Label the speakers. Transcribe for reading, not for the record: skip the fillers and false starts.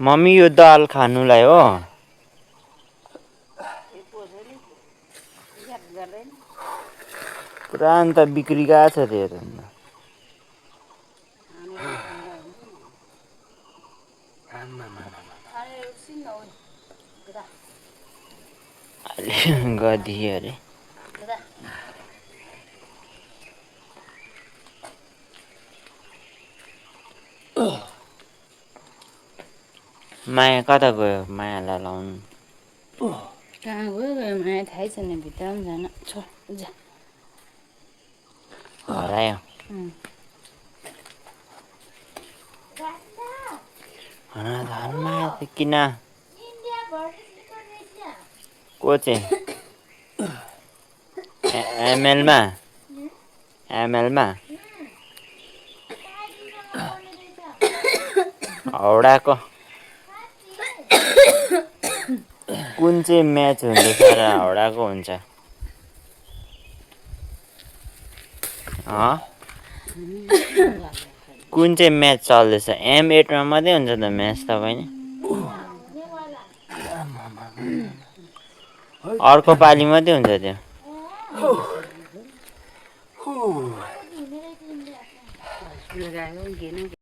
Speaker 1: Mummy यो दाल खानुलाई हो। पुरा अन्त बिक्री गएको छ त्यो त। गदियो अरे। माया कता गयो मायालाई लाउनु?
Speaker 2: कहाँ गयो माया थाहै छैन भित्र पनि जान छोड जा
Speaker 1: हरायो। माया त किन को चाहिँ एमएलमा हाउडाको कुन चाहिँ म्याच हुँदैछ र हाउडाको हुन्छ? कुन चाहिँ म्याच चल्दैछ? M8मा मात्रै हुन्छ त म्याच त बहिनी। अर्को पालि मात्रै हुन्छ त्यो।